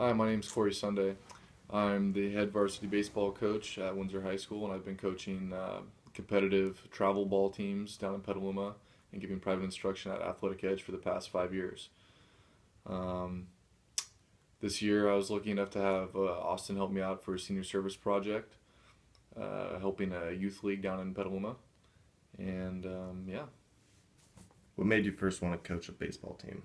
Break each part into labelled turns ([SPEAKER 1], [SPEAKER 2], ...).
[SPEAKER 1] Hi, my name's Corey Sunday. I'm the head varsity baseball coach at Windsor High School, and I've been coaching competitive travel ball teams down in Petaluma and giving private instruction at Athletic Edge for the past 5 years. Um, this year, I was lucky enough to have Austin help me out for a senior service project, helping a youth league down in Petaluma. And yeah,
[SPEAKER 2] What made you first want to coach a baseball team?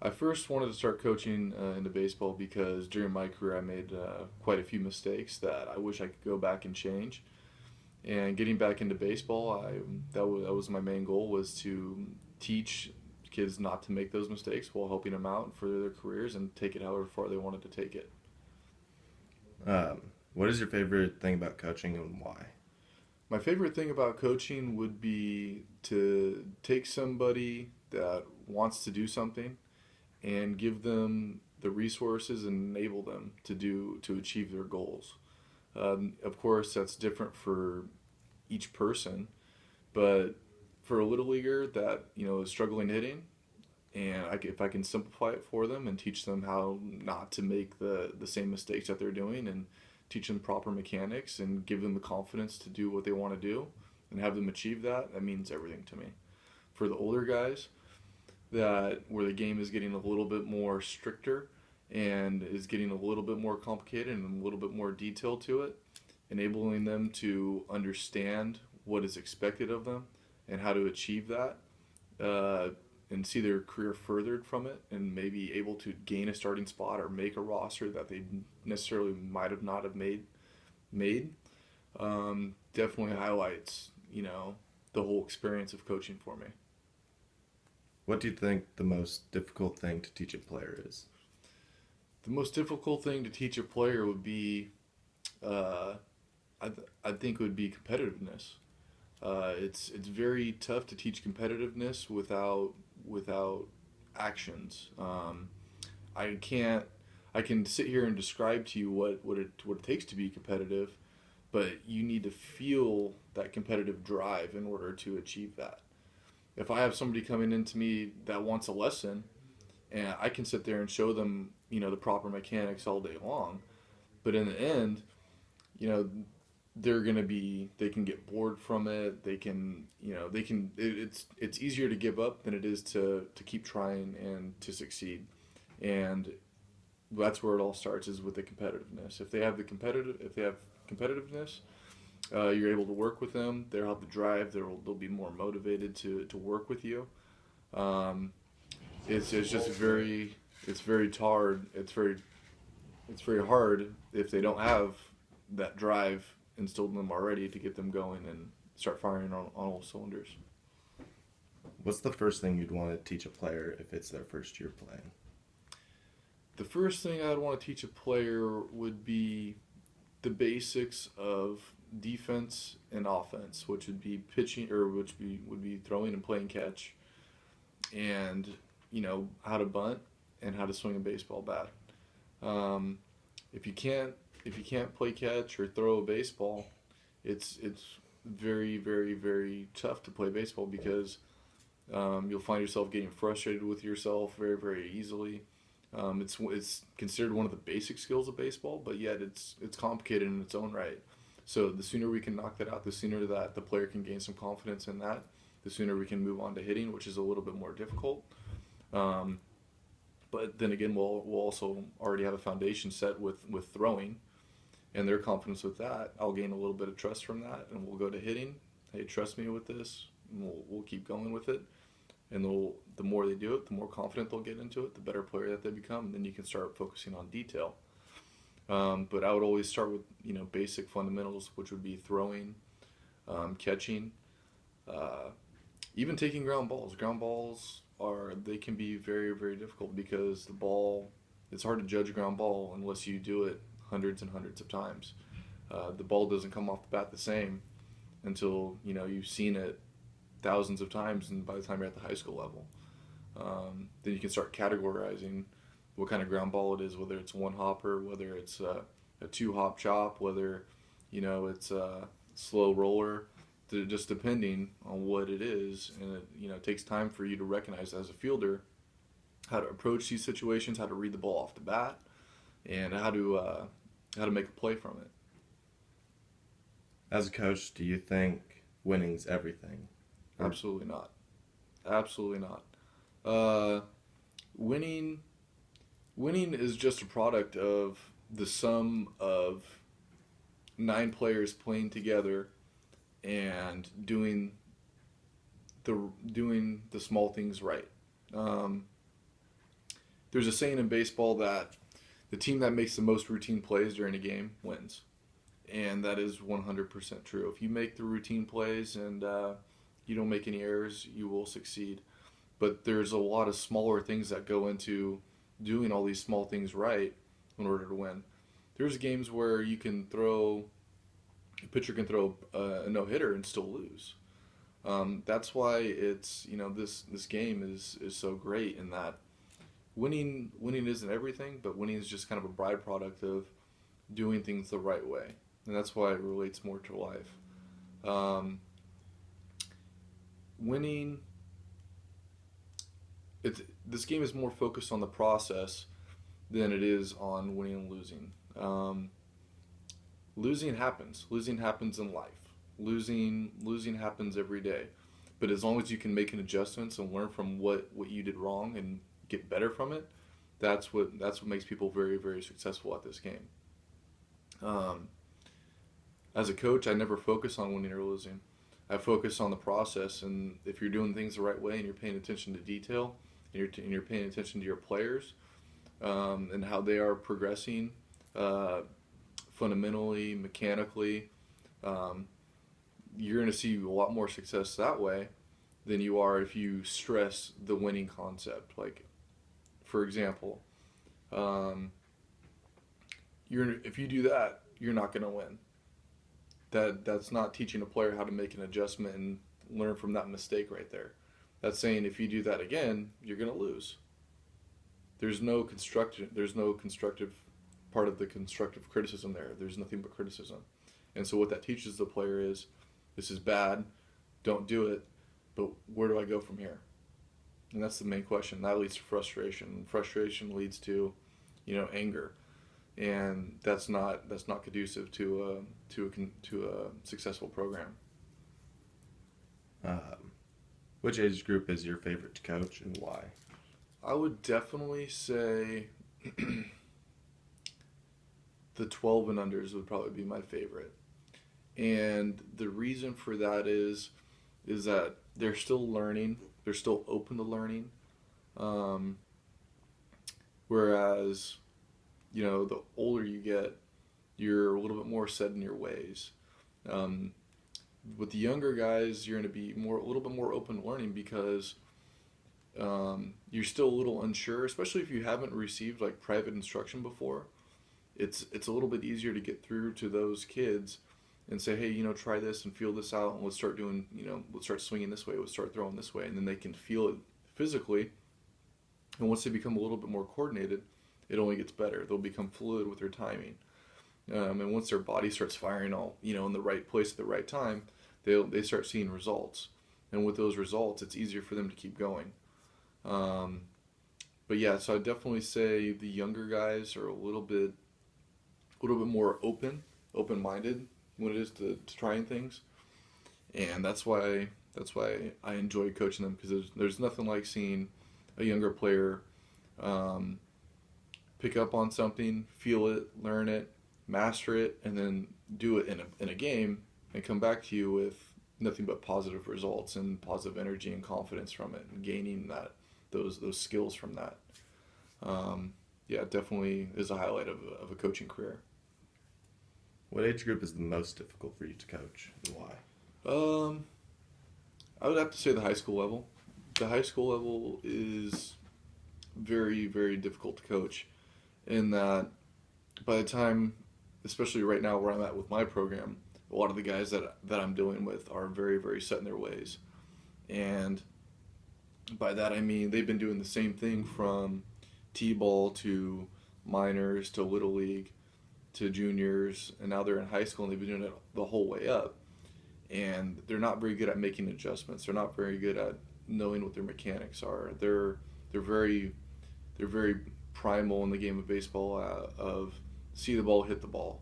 [SPEAKER 1] I first wanted to start coaching into baseball because during my career I made quite a few mistakes that I wish I could go back and change. And getting back into baseball, that was my main goal, was to teach kids not to make those mistakes while helping them out for their careers and take it however far they wanted to take it.
[SPEAKER 2] What is your favorite thing about coaching and why?
[SPEAKER 1] My favorite thing about coaching would be to take somebody that wants to do something and give them the resources and enable them to achieve their goals. Of course, that's different for each person, but for a little leaguer that is struggling hitting, and if I can simplify it for them and teach them how not to make the same mistakes that they're doing, and teach them proper mechanics and give them the confidence to do what they want to do and have them achieve that, that means everything to me. For the older guys, that where the game is getting a little bit more stricter and is getting a little bit more complicated and a little bit more detail to it, enabling them to understand what is expected of them and how to achieve that, uh, and see their career furthered from it and maybe able to gain a starting spot or make a roster that they necessarily might have not have made, definitely highlights the whole experience of coaching for me.
[SPEAKER 2] What do you think the most difficult thing to teach a player is?
[SPEAKER 1] The most difficult thing to teach a player would be, uh, I think, would be competitiveness. It's very tough to teach competitiveness without actions. I can't. I can sit here and describe to you what it takes to be competitive, but you need to feel that competitive drive in order to achieve that. If I have somebody coming into me that wants a lesson, and I can sit there and show them the proper mechanics all day long, but in the end, you know they can get bored from it. It's easier to give up than it is to keep trying and to succeed. And that's where it all starts, is with the competitiveness. If they have competitiveness, you're able to work with them. They'll have the drive. They'll be more motivated to work with you. um, it's just very it's very hard. It's very hard if they don't have that drive instilled in them already, to get them going and start firing on all cylinders.
[SPEAKER 2] What's the first thing you'd want to teach a player if it's their first year playing?
[SPEAKER 1] The first thing I'd want to teach a player would be the basics of defense and offense, which would be pitching, or would be throwing and playing catch, and how to bunt and how to swing a baseball bat. Um, if you can't if you can't play catch or throw a baseball, it's very, very, very tough to play baseball, because you'll find yourself getting frustrated with yourself very, very easily. It's considered one of the basic skills of baseball, but yet it's complicated in its own right. So the sooner we can knock that out, the sooner that the player can gain some confidence in that, the sooner we can move on to hitting, which is a little bit more difficult. Um, but then again, we'll also already have a foundation set with throwing, and their confidence with that. I'll gain a little bit of trust from that, and we'll go to hitting. Hey, trust me with this, and we'll keep going with it. And the more they do it, the more confident they'll get into it, the better player that they become. And then you can start focusing on detail. But I would always start with basic fundamentals, which would be throwing, catching, uh, even taking ground balls. Ground balls they can be very, very difficult, because the ball, it's hard to judge a ground ball unless you do it hundreds and hundreds of times. The ball doesn't come off the bat the same until you've seen it thousands of times, and by the time you're at the high school level, then you can start categorizing what kind of ground ball it is, whether it's one hopper, whether it's a two hop chop, whether it's a slow roller, just depending on what it is. And it takes time for you to recognize as a fielder how to approach these situations, how to read the ball off the bat, and how to make a play from it.
[SPEAKER 2] As a coach, do you think winning's everything? Or
[SPEAKER 1] Absolutely not. Absolutely not. Uh, winning winning is just a product of the sum of nine players playing together and doing the small things right. Um, there's a saying in baseball that the team that makes the most routine plays during a game wins, and that is 100% true. If you make the routine plays and you don't make any errors, you will succeed. But there's a lot of smaller things that go into doing all these small things right in order to win. There's games where a pitcher can throw a no hitter and still lose. That's why it's this game is so great in that winning isn't everything, but winning is just kind of a byproduct of doing things the right way, and that's why it relates more to life. Um, winning it's this game is more focused on the process than it is on winning and losing. Losing happens. Losing happens in life. Losing happens every day. But as long as you can make an adjustments and learn from what you did wrong and get better from it, that's what makes people very very successful at this game. Um, as a coach, I never focus on winning or losing. I focus on the process, and if you're doing things the right way and you're paying attention to detail, and you're paying attention to your players and how they are progressing uh, fundamentally, mechanically, um, you're going to see a lot more success that way than you are if you stress the winning concept. Like, for example, um, if you do that, you're not going to win. That's not teaching a player how to make an adjustment and learn from that mistake right there. That's saying if you do that again, you're going to lose. There's no constructive part of the constructive criticism there. There's nothing but criticism. And so what that teaches the player is this is bad, don't do it, but where do I go from here? And that's the main question. That leads to frustration. Frustration leads to, anger, and that's not conducive to a successful program.
[SPEAKER 2] um, which age group is your favorite to coach and why?
[SPEAKER 1] I would definitely say the 12 and unders would probably be my favorite. And the reason for that is that they're still learning, they're still open to learning. Um, whereas, the older you get, you're a little bit more set in your ways. Um, with the younger guys, you're going to be a little bit more open to learning because you're still a little unsure, especially if you haven't received like private instruction before. It's a little bit easier to get through to those kids and say, hey, try this and feel this out, and let's start swinging this way, let's start throwing this way, and then they can feel it physically. And once they become a little bit more coordinated, it only gets better. They'll become fluid with their timing, and once their body starts firing all in the right place at the right time, they start seeing results. And with those results, it's easier for them to keep going. Um, but yeah, so I definitely say the younger guys are a little bit more open-minded when it is to trying things, and that's why I enjoy coaching them because there's nothing like seeing a younger player um, pick up on something, feel it, learn it, master it, and then do it in a game and come back to you with nothing but positive results and positive energy and confidence from it, and gaining those skills from that. Um, yeah, it definitely is a highlight of a coaching career.
[SPEAKER 2] What age group is the most difficult for you to coach and why?
[SPEAKER 1] Um, I would have to say the high school level. The high school level is very, very difficult to coach in that by the time, especially right now where I'm at with my program, a lot of the guys that I'm dealing with are very, very set in their ways. And by that I mean they've been doing the same thing from T-ball to minors to little league to juniors, and now they're in high school and they've been doing it the whole way up. And they're not very good at making adjustments. They're not very good at knowing what their mechanics are. They're very they're very primal in the game of baseball of see the ball, hit the ball,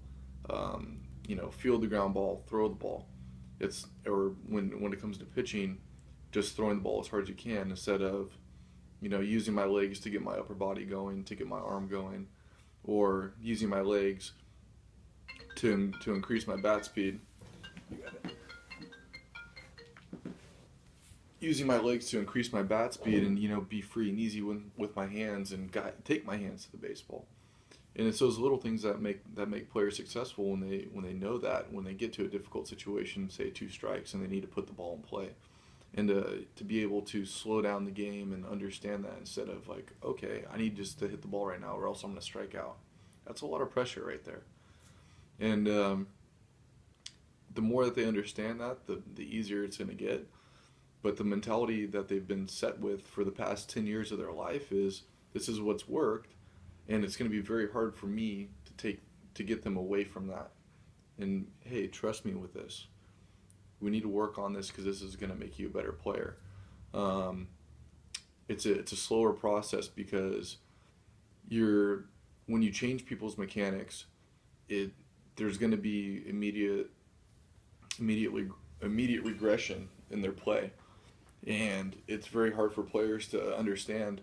[SPEAKER 1] field the ground ball, throw the ball. Or when it comes to pitching, just throwing the ball as hard as you can instead of using my legs to get my upper body going, to get my arm going, or using my legs to increase my bat speed. Using my legs to increase my bat speed and be free and easy with my hands and take my hands to the baseball. And it's those little things that make players successful when they know that when they get to a difficult situation, say 2 strikes, and they need to put the ball in play, and to be able to slow down the game and understand that instead of like, okay, I need just to hit the ball right now or else I'm going to strike out. That's a lot of pressure right there. And the more that they understand that, the easier it's going to get. But the mentality that they've been set with for the past 10 years of their life is this is what's worked, and it's going to be very hard for me to get them away from that. And hey, trust me with this. We need to work on this because this is going to make you a better player. It's a slower process because when you change people's mechanics, there's going to be immediate regression in their play. And it's very hard for players to understand.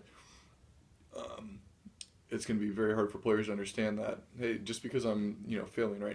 [SPEAKER 1] It's going to be very hard for players to understand that, hey, just because I'm failing right